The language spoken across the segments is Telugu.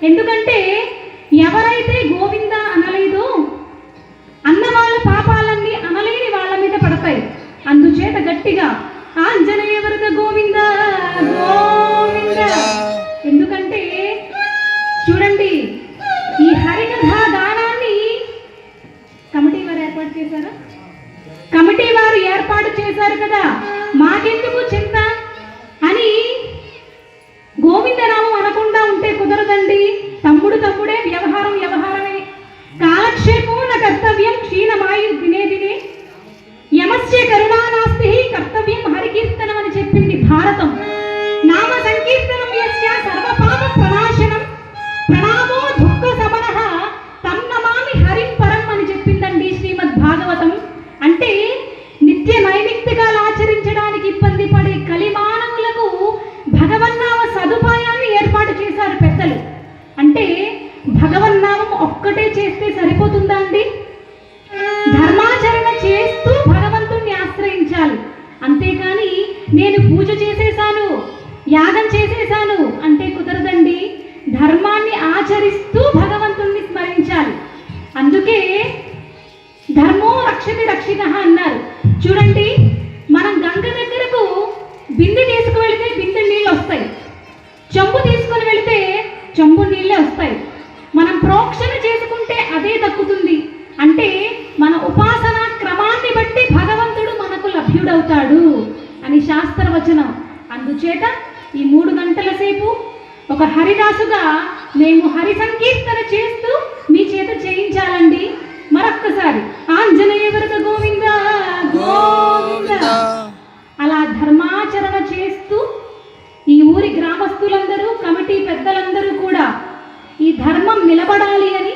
ఎందుకంటే ఎవరైతే గోవింద అనలేదో అన్న వాళ్ళ పాపాలన్నీ అనలేని వాళ్ళ మీద పడతాయి. అందుచేత గట్టిగా ఆంజనేయ వరద గోవింద గోవింద. ఎందుకంటే చూడండి, ఈ హరికథా గానాన్ని కమిటీ వారు ఏర్పాటు చేశారా? కమిటీ వారు ఏర్పాటు చేశారు కదా, మాకెందుకు చింత అని గోవిందనామం అనకుండా ఉంటే కుదరదండి. తమ్ముడు తమ్ముడే, వ్యవహారం వ్యవహారమే. కాలక్షేపం నా కర్తవ్యం క్షీణమాయు దినే దినే యమస్య కరుణానాస్తి కర్తవ్యం హరికీర్తనం అని చెప్పింది భారతం. నామ సంకీర్తనం యస్య సర్వపాప ప్రనాశనం ప్రణామో దుఃఖ సమనః తన్నమామి హరిం పరం అని చెప్పిందండి శ్రీమద్ భాగవతం. అంటే నిత్య నైమిత్తికాలు ఆచరించడానికి ఇబ్బంది పడే కలిమానవులకు భగవన్నామ సదుపాయాన్ని ఏర్పాటు చేశారు పెద్దలు. అంటే భగవన్నామం ఒక్కటే చేస్తే సరిపోతుందా అండి? ధర్మాచరణ చేస్తూ భగవంతుణ్ణి ఆశ్రయించాలి. అంతేకాని నేను పూజ చేసేసాను, యాగం చేసేసాను అంటే కుదరదండి. ధర్మాన్ని ఆచరిస్తూ భగవంతుణ్ణి స్మరించాలి. అందుకే ధర్మో రక్షతి రక్షితః అన్నారు. చూడండి, మనం గంగ దగ్గరకు బిందె తీసుకువెళితే బిందె నీళ్ళు వస్తాయి, చెంబు తీసుకుని వెళితే చెంబు నీళ్ళే వస్తాయి. మనం ప్రోక్షణ చేసుకుంటే అదే దక్కుతుంది. అంటే మన ఉపాసన క్రమాన్ని బట్టి భగవంతుడు మనకు లభ్యుడవుతాడు అని శాస్త్రవచనం. అందుచేత ఈ 3 గంటల సేపు ఒక హరిదాసుగా మేము హరి సంకీర్తన చేస్తూ మీ చేత చేయించాలండి. మరొక్కసారి ఆంజనేయ వరద గోవింద గోవింద. అలా ధర్మాచరణ చేస్తూ ఈ ఊరి గ్రామస్తులందరూ, కమిటీ పెద్దలందరూ కూడా ఈ ధర్మం నిలబడాలి అని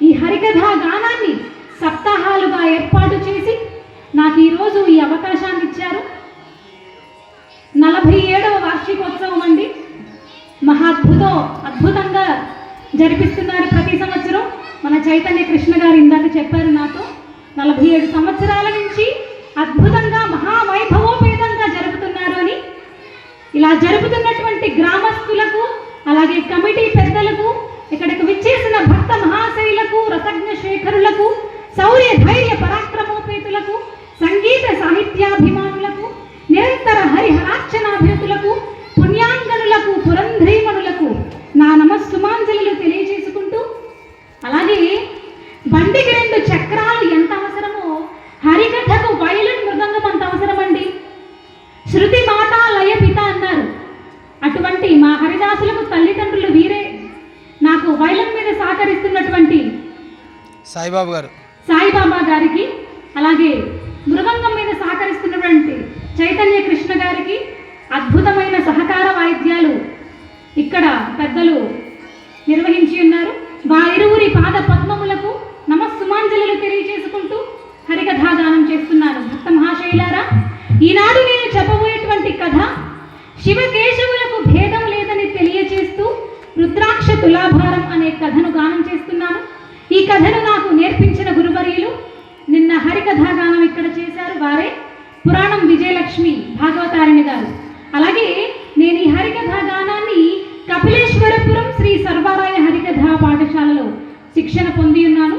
ఈ హరికథా గానాన్ని సప్తాహాలుగా ఏర్పాటు చేసి నాకు ఈరోజు ఈ అవకాశాన్ని ఇచ్చారు. 47వ వార్షికోత్సవం అండి. అద్భుతంగా జరిపిస్తున్నారు ప్రతి సంవత్సరం. మన చైతన్య కృష్ణ గారు ఇందాక చెప్పారు నాతో, 47 సంవత్సరాల నుంచి అద్భుతంగా మహావైభవోపేతంగా జరుపుతున్నారు అని. ఇలా జరుపుతున్నటువంటి గ్రామస్తులకు, అలాగే కమిటీ పెద్దలకు, ఇక్కడికి విచ్చేసిన భక్త మహాశైలకు, రసజ్ఞ శేఖరులకు, శౌర్య ధైర్య పరాక్రమోపేతులకు, సంగీత సాహిత్యాభిమానులకు, నిరంతర హరిహరార్చనాభిరుతులకు, పుణ్యాంగనులకు, పురంధ్రీమణులకు నా నమస్సుమాంజలులు తెలియజేసుకుంటూ, అలాగే బండికి 2 చక్రాలు ఎంత అవసరమో హరికథకు వైలిన్ మృదంగం అంత అవసరమండి. శృతి మాత లయ పిత అన్నారు. అటువంటి మా హరిదాసులకు తల్లిదండ్రులు వీరే. నాకు వైలిన్ మీద సహకరిస్తున్నటువంటి సాయిబాబా గారికి, అలాగే మృదంగం మీద సహకరిస్తున్నటువంటి చైతన్య కృష్ణ గారికి అద్భుతమైన సహకార వాయిద్యాలు ఇక్కడ పెద్దలు నిర్వహించి ఉన్నారు. వారిరువురి పాద పద్మములకు నమస్సుమాంజలులు తెలియజేసుకుంటూ హరికథాగానం చేస్తున్నారు. భక్త మహాశైలారా, ఈనాడు నేను చెప్పబోయేటువంటి శివకేశవులకు భేదం లేదని తెలియచేస్తూ రుద్రాక్ష తులాభారం అనే కథను గానం చేస్తున్నాను. ఈ కథను నాకు నేర్పించిన గురువర్యులు నిన్న హరికథాగానం ఇక్కడ చేశారు, వారే పురాణం విజయలక్ష్మి భాగవతారిణి గారు. అలాగే నేను ఈ హరికథాగానాన్ని కపిలేశ్వరపురం శ్రీ సర్వారాయ హరికథా పాఠశాలలో శిక్షణ పొంది ఉన్నాను.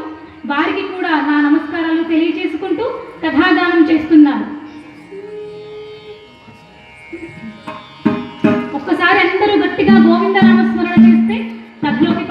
వారికి కూడా నా నమస్కారాలు తెలియజేసుకుంటూ కథాగానం చేస్తున్నాను. ఒక్కసారి అందరూ గట్టిగా గోవింద నామస్మరణ చేస్తే కథలోకి